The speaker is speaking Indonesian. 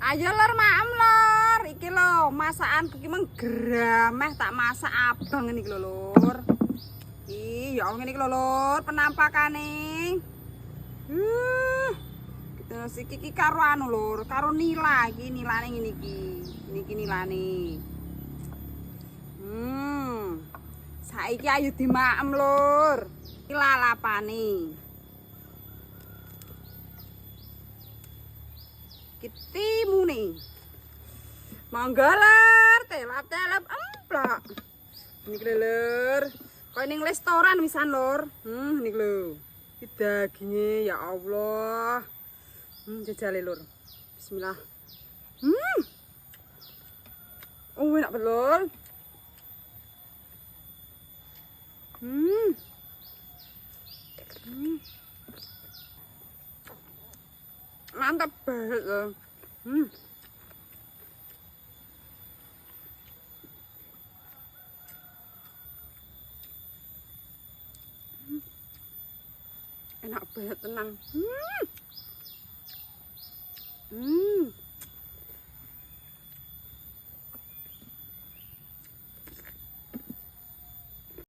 Ayo lor, maem lor. Iki lho, masakan iki meng grameh tak masak abang ini lho lor. Ya Allah ini lho lor, penampakane. Terus iki karo anu lur, karo nila iki, nilane ngene iki. Niki nilane. Saiki ayo dimaem lur. Iki lalapane. Kitimune. Mangga lur, telap-telap emplak. Niki lur. Kaya ning restoran wisan lur. Niki lho. Iki daginge ya Allah. Jajale lur. Bismillah. Oh, enak betul. Mantap banget loh. Enak banget tenang.